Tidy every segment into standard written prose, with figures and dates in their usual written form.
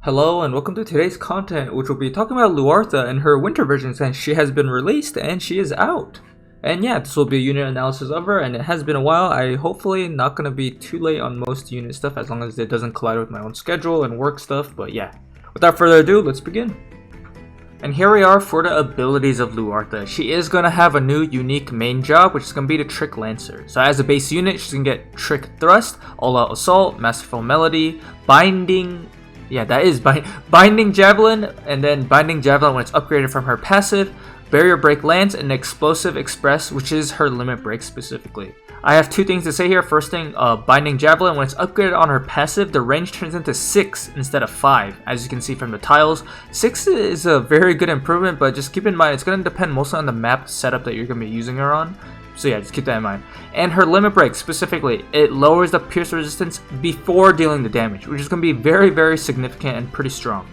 Hello and welcome to today's content, which will be talking about Luartha and her winter version since she has been released and she is out. And yeah, this will be a unit analysis of her, and it has been a while. I hopefully not going to be too late on most unit stuff as long as it doesn't collide with my own schedule and work stuff, but yeah. Without further ado, let's begin. And here we are for the abilities of Luartha. She is going to have a new unique main job, which is going to be the Trick Lancer. So as a base unit, she's going to get Trick Thrust, All Out Assault, Masterful Melody, Binding Javelin, and then Binding Javelin when it's upgraded from her passive, Barrier Break Lance, and Explosive Express, which is her limit break specifically. I have two things to say here. First thing, Binding Javelin, when it's upgraded on her passive, the range turns into 6 instead of 5, as you can see from the tiles. 6 is a very good improvement, but just keep in mind, it's going to depend mostly on the map setup that you're going to be using her on. So yeah, just keep that in mind. And her limit break specifically, it lowers the pierce resistance before dealing the damage, which is going to be very, very significant and pretty strong.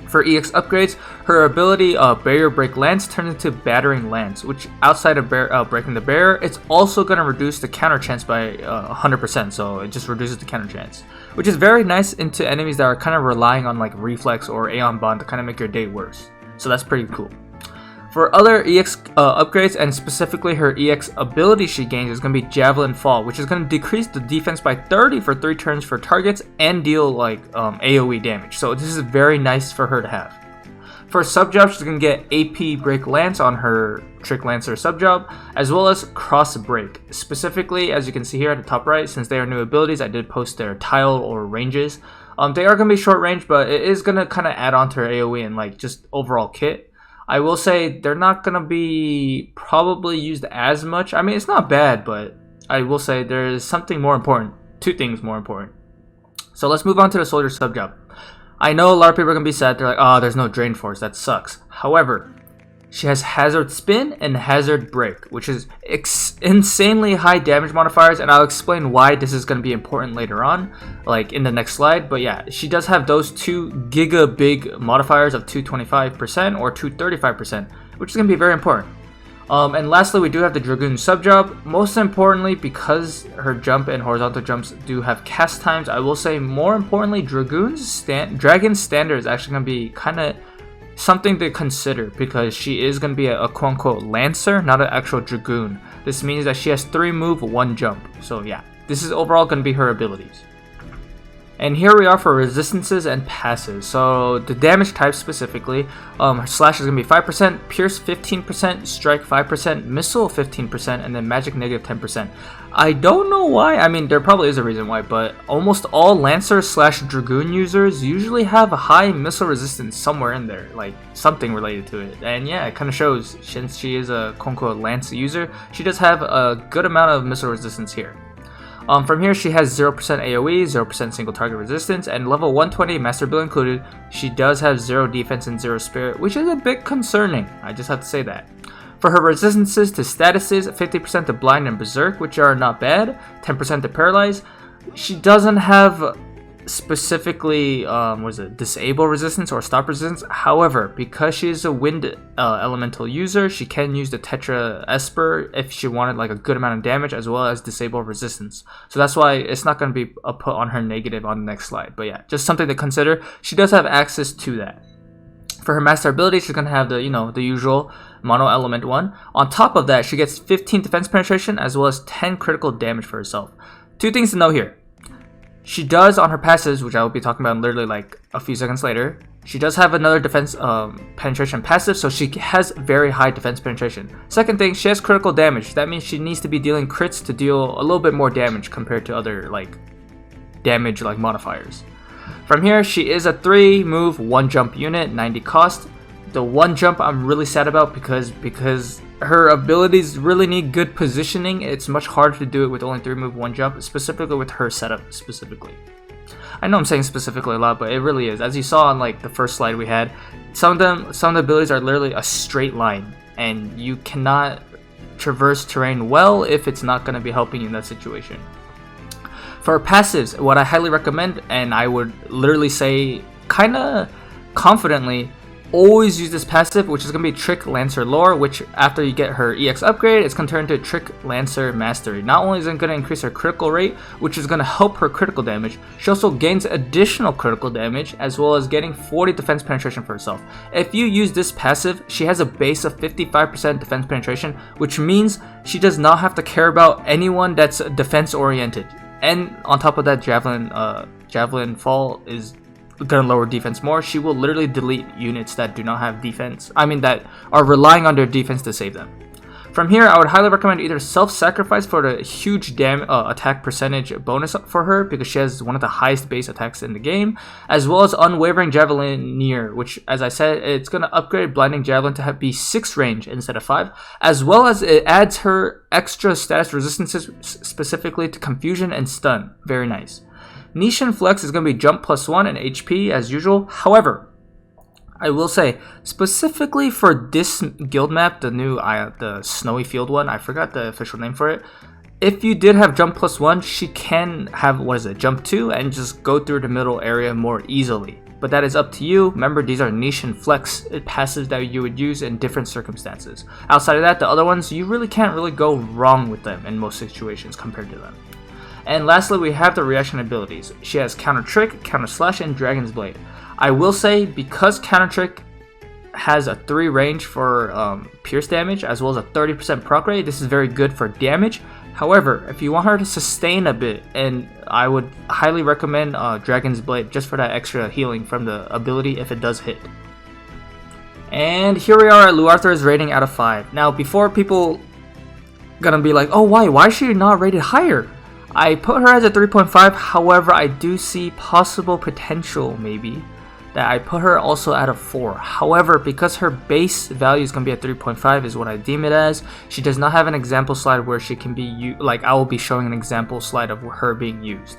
For EX upgrades, her ability Barrier Break Lance turns into Battering Lance, which outside of breaking the barrier, it's also going to reduce the counter chance by 100%, so it just reduces the counter chance, which is very nice into enemies that are kind of relying on like Reflex or Aeon Bond to kind of make your day worse. So that's pretty cool. For other EX upgrades, and specifically her EX ability she gains, is going to be Javelin Fall, which is going to decrease the defense by 30 for 3 turns for targets and deal like AoE damage. So this is very nice for her to have. For sub-job, she's going to get AP Break Lance on her Trick Lancer sub-job, as well as Cross Break. Specifically, as you can see here at the top right, since they are new abilities, I did post their tile or ranges. They are going to be short range, but it is going to kind of add on to her AoE and like just overall kit. I will say they're not going to be probably used as much. I mean, it's not bad, but I will say there is something more important. Two things more important. So let's move on to the soldier sub-job. I know a lot of people are going to be sad. They're like, oh, there's no Drain Force. That sucks. However, she has Hazard Spin and Hazard Break, which is insanely high damage modifiers, and I'll explain why this is going to be important later on, like in the next slide. But yeah, she does have those 2 giga big modifiers of 225% or 235%, which is going to be very important. And lastly, we do have the Dragoon sub-job. Most importantly, because her jump and horizontal jumps do have cast times, I will say more importantly, Dragon's standard is actually going to be kind of something to consider, because she is going to be a quote-unquote Lancer, not an actual Dragoon. This means that she has 3 move, 1 jump. So yeah, this is overall going to be her abilities. And here we are for resistances and passives. So the damage type specifically, her slash is going to be 5%, pierce 15%, strike 5%, missile 15%, and then magic negative 10%. I don't know why. I mean, there probably is a reason why, but almost all Lancer slash Dragoon users usually have a high missile resistance somewhere in there, like something related to it. And yeah, it kind of shows, since she is a quote-unquote Lance user, she does have a good amount of missile resistance here. From here, she has 0% AoE, 0% single target resistance, and level 120, Master Build included, she does have 0 defense and 0 spirit, which is a bit concerning. I just have to say that. For her resistances to statuses, 50% to Blind and Berserk, which are not bad, 10% to Paralyze. She doesn't have specifically disable resistance or stop resistance. However, because she is a wind elemental user, she can use the Tetra Esper if she wanted like a good amount of damage, as well as disable resistance. So that's why it's not going to be put on her negative on the next slide. But yeah, just something to consider. She does have access to that. For her master ability, she's going to have the usual mono element one. On top of that, she gets 15 defense penetration as well as 10 critical damage for herself. Two things to know here. She does, on her passives, which I will be talking about literally like a few seconds later, she does have another defense penetration passive, so she has very high defense penetration. Second thing, she has critical damage. That means she needs to be dealing crits to deal a little bit more damage compared to other like damage like modifiers. From here, she is a 3 move, 1 jump unit, 90 cost. The 1 jump I'm really sad about because her abilities really need good positioning. It's much harder to do it with only 3 move, 1 jump, specifically with her setup specifically. I know I'm saying specifically a lot, but it really is. As you saw on like the first slide we had, some of the abilities are literally a straight line, and you cannot traverse terrain well if it's not going to be helping you in that situation. For passives, what I highly recommend, and I would literally say kind of confidently, always use this passive, which is going to be Trick Lancer Lore, which after you get her EX upgrade, it's going to turn into Trick Lancer Mastery. Not only is it going to increase her critical rate, which is going to help her critical damage, she also gains additional critical damage, as well as getting 40 defense penetration for herself. If you use this passive, she has a base of 55% defense penetration, which means she does not have to care about anyone that's defense oriented. And on top of that, Javelin Fall is gonna lower defense more. She will literally delete units that do not have defense. That are relying on their defense to save them. From here, I would highly recommend either self-sacrifice for the huge attack percentage bonus for her, because she has one of the highest base attacks in the game, as well as Unwavering Javelineer, which, as I said, it's gonna upgrade Blinding Javelin to be 6 range instead of 5, as well as it adds her extra status resistances specifically to Confusion and Stun. Very nice. Niche and Flex is going to be jump +1 and HP as usual. However, I will say, specifically for this guild map, the Snowy Field one, I forgot the official name for it. If you did have jump +1, she can have, jump 2 and just go through the middle area more easily. But that is up to you. Remember, these are niche and flex passives that you would use in different circumstances. Outside of that, the other ones, you really can't go wrong with them in most situations compared to them. And lastly, we have the reaction abilities. She has Counter Trick, Counter Slash, and Dragon's Blade. I will say, because Counter Trick has a 3 range for pierce damage, as well as a 30% proc rate, this is very good for damage. However, if you want her to sustain a bit, and I would highly recommend Dragon's Blade just for that extra healing from the ability if it does hit. And here we are at Luartha's rating out of 5. Now, before people gonna be like, oh, why is she not rated higher? I put her as a 3.5, however, I do see possible potential, maybe, that I put her also at a 4. However, because her base value is going to be at 3.5 is what I deem it as, she does not have an example slide where she can be, I will be showing an example slide of her being used.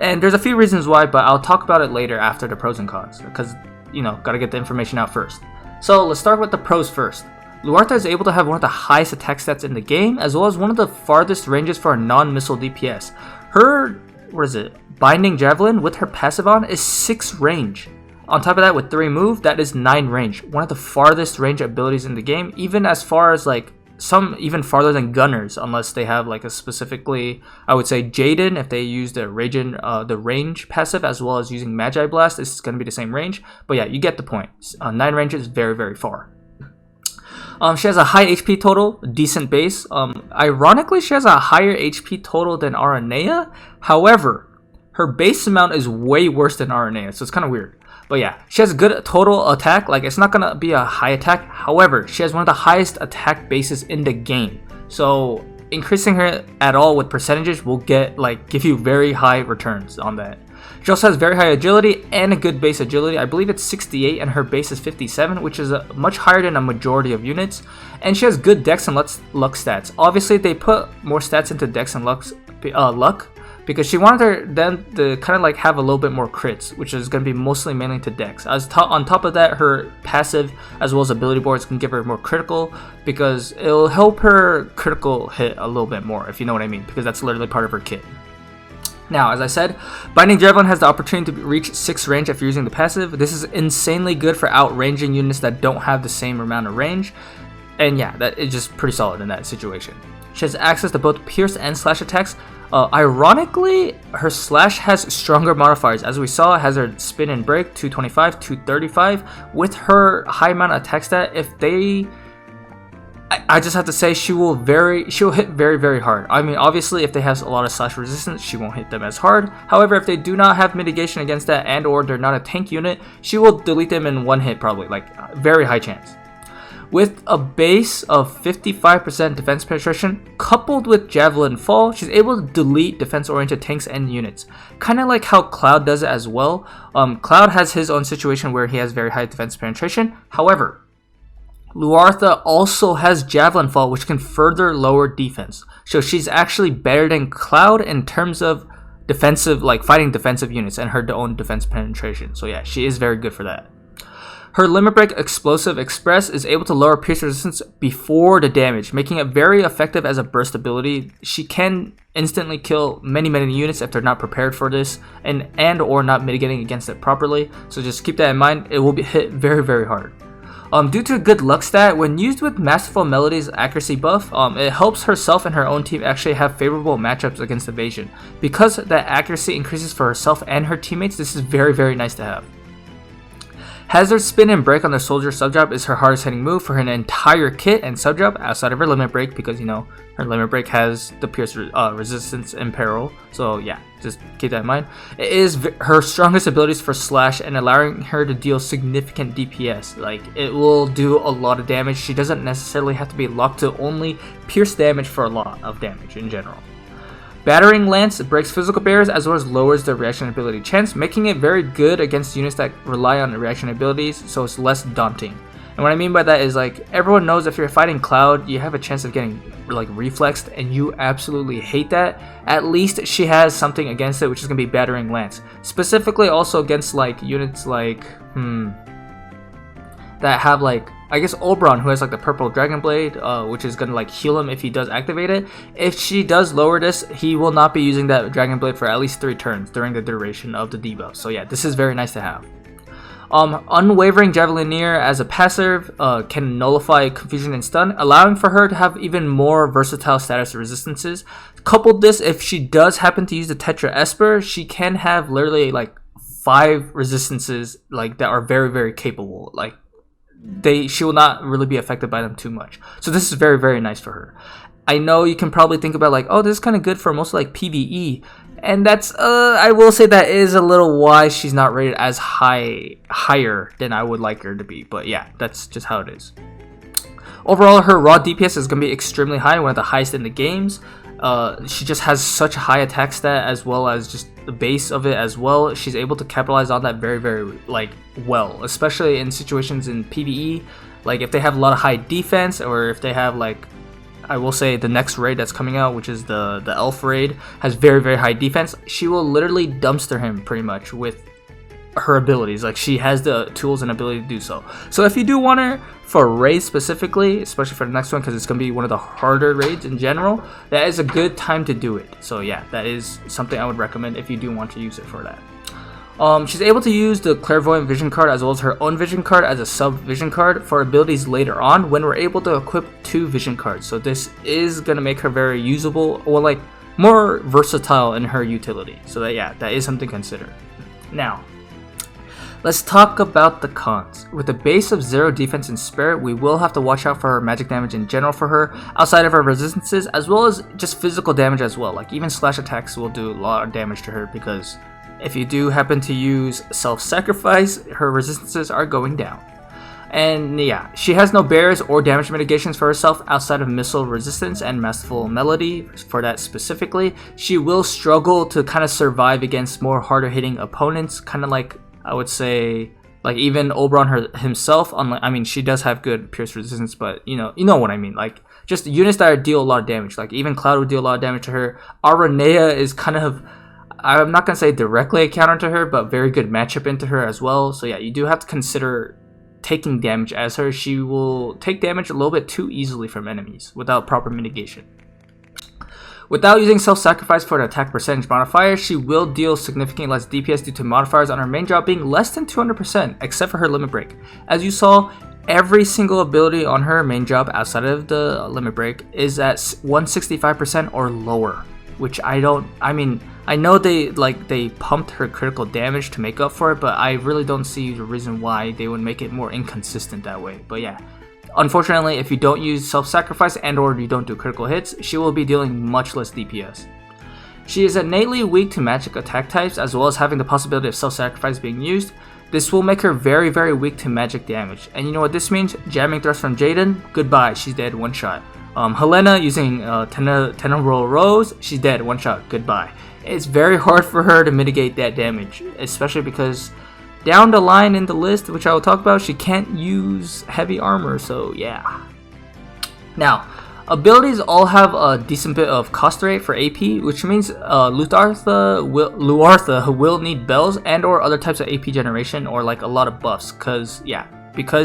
And there's a few reasons why, but I'll talk about it later after the pros and cons, because, gotta get the information out first. So let's start with the pros first. Luartha is able to have one of the highest attack stats in the game, as well as one of the farthest ranges for a non-missile DPS. Her, Binding Javelin with her passive on is 6 range. On top of that, with 3 move, that is 9 range. One of the farthest range abilities in the game, even as far as some even farther than Gunners, unless they have a specifically, I would say Jaden, if they use the range passive, as well as using Magi Blast, it's going to be the same range. But yeah, you get the point. 9 range is very, very far. She has a high HP total, decent base. Ironically, she has a higher HP total than Aranea. However, her base amount is way worse than Aranea, so it's kind of weird. But yeah, she has a good total attack. It's not going to be a high attack. However, she has one of the highest attack bases in the game. So increasing her at all with percentages will give you very high returns on that. She also has very high agility and a good base agility. I believe it's 68 and her base is 57, which is much higher than a majority of units. And she has good dex and luck stats. Obviously, they put more stats into dex and luck because she wanted them to kind of have a little bit more crits, which is going to be mostly mainly to dex. On top of that, her passive as well as ability boards can give her more critical, because it'll help her critical hit a little bit more, if you know what I mean, because that's literally part of her kit. Now, as I said, Binding Javelin has the opportunity to reach 6 range if you're using the passive. This is insanely good for outranging units that don't have the same amount of range. And yeah, that is just pretty solid in that situation. She has access to both pierce and slash attacks. Ironically, her slash has stronger modifiers. As we saw, it has her spin and break, 225, 235. With her high amount of attack stat, I just have to say she'll hit very, very hard. Obviously, if they have a lot of slash resistance, she won't hit them as hard. However, if they do not have mitigation against that, and or they're not a tank unit, she will delete them in 1 hit probably, very high chance. With a base of 55% defense penetration, coupled with Javelin Fall, she's able to delete defense-oriented tanks and units. Kind of like how Cloud does it as well. Cloud has his own situation where he has very high defense penetration. However, Luartha also has Javelin Fall, which can further lower defense. So she's actually better than Cloud in terms of defensive, fighting defensive units and her own defense penetration. So yeah, she is very good for that. Her Limit Break Explosive Express is able to lower pierce resistance before the damage, making it very effective as a burst ability. She can instantly kill many units if they're not prepared for this and or not mitigating against it properly. So just keep that in mind. It will be hit very, very hard. Due to a good luck stat, when used with Masterful Melody's accuracy buff, it helps herself and her own team actually have favorable matchups against evasion. Because that accuracy increases for herself and her teammates, this is very, very nice to have. Hazard Spin and Break on the Soldier sub-job is her hardest hitting move for her entire kit and sub-job outside of her Limit Break, because, you know, her Limit Break has the Pierce resistance and Peril, so yeah, just keep that in mind. It is her strongest abilities for Slash and allowing her to deal significant DPS. Like, it will do a lot of damage. She doesn't necessarily have to be locked to only Pierce damage for a lot of damage in general. Battering Lance breaks physical barriers as well as lowers the reaction ability chance, making it very good against units that rely on reaction abilities, so it's less daunting. And what I mean by that is, like, everyone knows if you're fighting Cloud, you have a chance of getting, like, reflexed, and you absolutely hate that. At least she has something against it, which is going to be Battering Lance. Specifically also against, like, units like, that have, like, I guess Oberon, who has like the purple Dragon Blade, which is gonna like heal him if he does activate it. If she does lower this, he will not be using that Dragon Blade for at least 3 turns during the duration of the debuff. So yeah, this is very nice to have. Unwavering Javelineer as a passive can nullify Confusion and Stun, allowing for her to have even more versatile status resistances. Coupled this, if she does happen to use the Tetra Esper, she can have literally like 5 resistances like that are very, very capable. Like, she will not really be affected by them too much. So this is very, very nice for her. I know you can probably think about like, oh, this is kind of good for mostly like PvE, and that's I will say that is a little why she's not rated as higher than I would like her to be. But yeah, that's just how it is. Overall, her raw DPS is going to be extremely high, one of the highest in the games. She just has such a high attack stat as well as just the base of it as well. She's able to capitalize on that very, very like well, especially in situations in PvE. Like if they have a lot of high defense, or if they have like, I will say the next raid that's coming out, which is the Elf raid, has very, very high defense. She will literally dumpster him pretty much with her abilities. Like, she has the tools and ability to do so. So if you do want her for raids specifically, especially for the next one, because it's going to be one of the harder raids in general, that is a good time to do it. So yeah, that is something I would recommend if you do want to use it for that. She's able to use the Clairvoyant Vision card as well as her own Vision card as a sub-Vision card for abilities later on when we're able to equip 2 Vision cards. So this is going to make her very usable, or like more versatile in her utility. So that, yeah, that is something to consider. Now, let's talk about the cons. With a base of 0 defense and spirit, we will have to watch out for her magic damage in general for her, outside of her resistances, as well as just physical damage as well. Like even slash attacks will do a lot of damage to her, because if you do happen to use self-sacrifice, her resistances are going down. And yeah, she has no barriers or damage mitigations for herself outside of missile resistance and Masterful Melody. For that specifically, she will struggle to kind of survive against more harder hitting opponents, kind of like, I would say, like even Oberon himself. I mean, she does have good pierce resistance, but you know what I mean. Like just units that deal a lot of damage. Like even Cloud would deal a lot of damage to her. Aranea is kind of, I'm not gonna say directly a counter to her, but very good matchup into her as well. So yeah, you do have to consider taking damage as her. She will take damage a little bit too easily from enemies without proper mitigation. Without using self-sacrifice for the attack percentage modifier, she will deal significantly less DPS due to modifiers on her main job being less than 200%, except for her limit break. As you saw, every single ability on her main job outside of the limit break is at 165% or lower, which I know they pumped her critical damage to make up for it, but I really don't see the reason why they would make it more inconsistent that way. But yeah, unfortunately, if you don't use self-sacrifice and or you don't do critical hits, she will be dealing much less DPS. She is innately weak to magic attack types, as well as having the possibility of self-sacrifice being used. This will make her very, very weak to magic damage. And you know what this means? Jamming thrust from Jaden, goodbye, she's dead, one shot. Helena using Tenebral Rose, she's dead, one shot, goodbye. It's very hard for her to mitigate that damage, especially because down the line in the list, which I will talk about, she can't use heavy armor, so yeah. Now, abilities all have a decent bit of cost rate for AP, which means Luartha will need bells and or other types of AP generation, or like a lot of buffs, because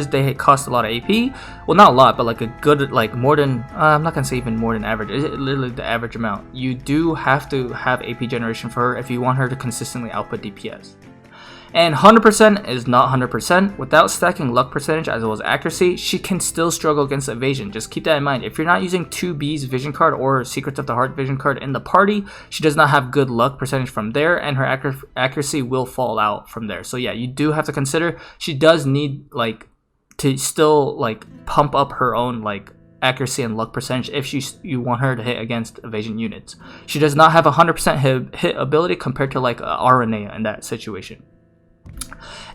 they cost a lot of AP. Well, not a lot, but like a good, like more than, I'm not gonna say even more than average, it's literally the average amount. You do have to have AP generation for her if you want her to consistently output DPS. And 100% is not 100%. Without stacking luck percentage as well as accuracy, she can still struggle against evasion. Just keep that in mind. If you're not using 2B's vision card or Secrets of the Heart vision card in the party, she does not have good luck percentage from there, and her accuracy will fall out from there. So yeah, you do have to consider she does need like to still like pump up her own like accuracy and luck percentage if you want her to hit against evasion units. She does not have 100% hit ability compared to like Aranea in that situation.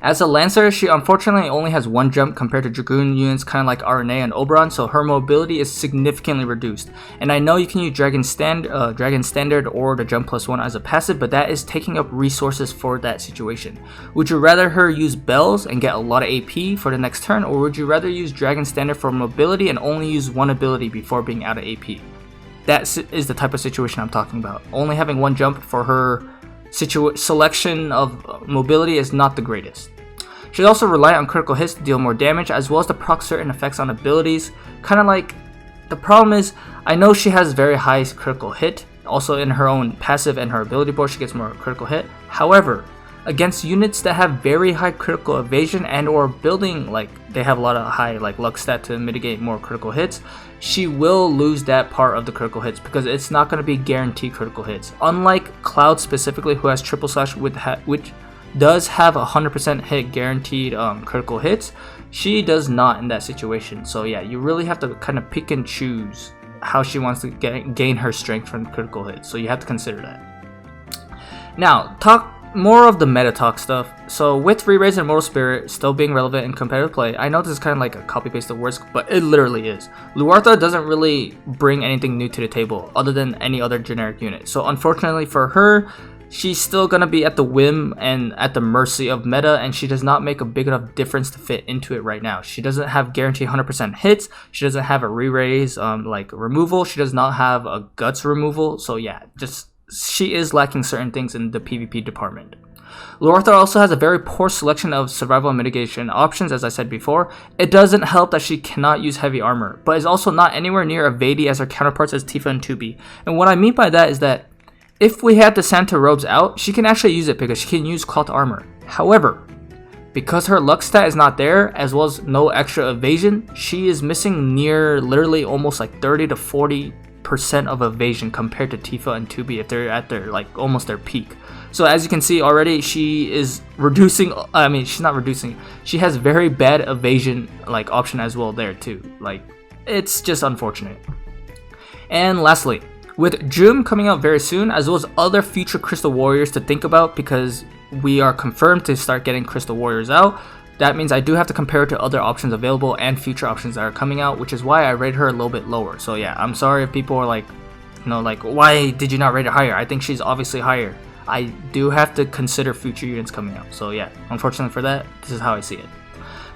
As a Lancer, she unfortunately only has one jump compared to Dragoon units kind of like Aranea and Oberon, so her mobility is significantly reduced. And I know you can use Dragon Standard or the Jump +1 as a passive, but that is taking up resources for that situation. Would you rather her use Bells and get a lot of AP for the next turn, or would you rather use Dragon Standard for mobility and only use one ability before being out of AP? That is the type of situation I'm talking about. Only having one jump for her selection of mobility is not the greatest. She's also reliant on critical hits to deal more damage, as well as to proc certain effects on abilities. Kind of like, the problem is, I know she has very high critical hit, also in her own passive and her ability board she gets more critical hit. However, against units that have very high critical evasion and or building, like they have a lot of high like luck stat to mitigate more critical hits, she will lose that part of the critical hits because it's not going to be guaranteed critical hits. Unlike Cloud specifically, who has triple slash which does have 100% hit guaranteed critical hits, she does not in that situation. So yeah, you really have to kind of pick and choose how she wants to gain her strength from critical hits. So you have to consider that. Now, talk more of the meta talk stuff. So with Re-Raise and Mortal Spirit still being relevant in competitive play, I know this is kind of like a copy paste of words, but it literally is. Luartha doesn't really bring anything new to the table other than any other generic unit. So unfortunately for her, she's still going to be at the whim and at the mercy of meta, and she does not make a big enough difference to fit into it right now. She doesn't have guaranteed 100% hits. She doesn't have a Re-Raise like removal. She does not have a Guts removal. So yeah, she is lacking certain things in the PvP department. Luartha also has a very poor selection of survival and mitigation options, as I said before. It doesn't help that she cannot use heavy armor, but is also not anywhere near evady as her counterparts as Tifa and 2B. And what I mean by that is that if we had the Santa robes out, she can actually use it because she can use cloth armor. However, because her luck stat is not there, as well as no extra evasion, she is missing near literally almost like 30 to 40% of evasion compared to Tifa and 2B if they're at their like almost their peak. So as you can see already, she is reducing. I mean, she's not reducing. She has very bad evasion like option as well there too. Like, it's just unfortunate. And lastly, with Jum coming out very soon, as well as other future Crystal Warriors to think about, because we are confirmed to start getting Crystal Warriors out, that means I do have to compare it to other options available and future options that are coming out, which is why I rate her a little bit lower. So yeah, I'm sorry if people are like, you know, like, why did you not rate her higher? I think she's obviously higher. I do have to consider future units coming out. So yeah, unfortunately for that, this is how I see it.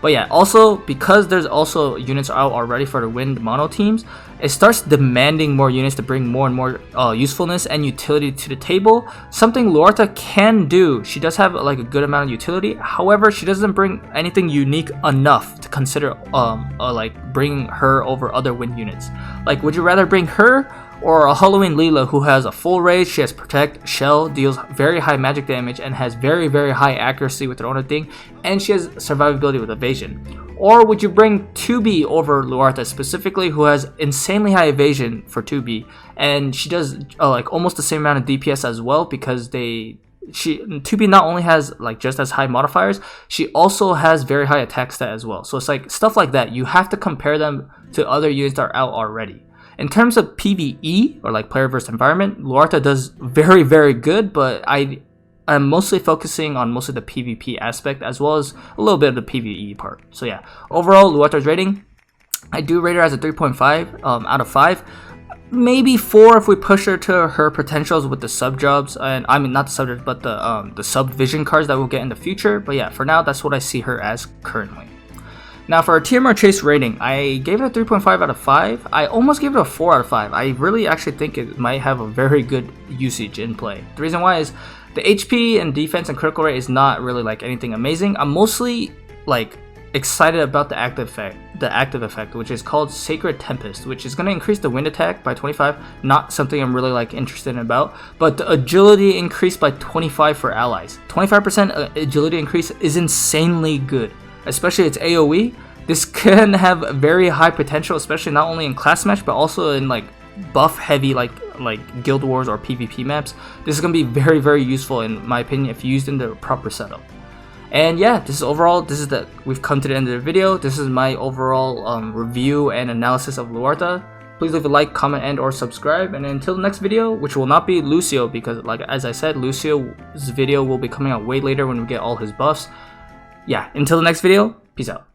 But yeah, also, because there's also units out already for the Wind mono teams, it starts demanding more units to bring more and more usefulness and utility to the table. Something Luartha can do. She does have like a good amount of utility. However, she doesn't bring anything unique enough to consider like bringing her over other Wind units. Like, would you rather bring her or a Halloween Leela who has a full rage, she has Protect, Shell, deals very high magic damage, and has very, very high accuracy with her own thing, and she has survivability with evasion? Or would you bring 2B over Luartha specifically, who has insanely high evasion for 2B, and she does like almost the same amount of DPS as well, because 2B not only has like just as high modifiers, she also has very high attack stat as well. So it's like stuff like that. You have to compare them to other units that are out already. In terms of PvE, or like player versus environment, Luartha does very, very good, but I'm mostly focusing on mostly the PvP aspect as well as a little bit of the PvE part. So yeah, overall, Luartha's rating, I do rate her as a 3.5 out of 5. Maybe 4 if we push her to her potentials with the sub jobs, and I mean not the sub jobs, but the sub vision cards that we'll get in the future. But yeah, for now, that's what I see her as currently. Now for our TMR Chase rating, I gave it a 3.5 out of 5. I almost gave it a 4 out of 5. I really actually think it might have a very good usage in play. The reason why is the HP and defense and critical rate is not really like anything amazing. I'm mostly like excited about the active effect, which is called Sacred Tempest, which is going to increase the wind attack by 25. Not something I'm really like interested in about, but the agility increase by 25 for allies. 25% agility increase is insanely good, especially its AoE. This can have very high potential, especially not only in class match but also in like buff heavy like Guild Wars or PvP maps. This is going to be very, very useful in my opinion if used in the proper setup. And yeah, we've come to the end of the video. This is my overall review and analysis of Luartha. Please leave a like, comment, and or subscribe. And until the next video, which will not be Lucio, because like as I said, Lucio's video will be coming out way later when we get all his buffs. Yeah, until the next video, peace out.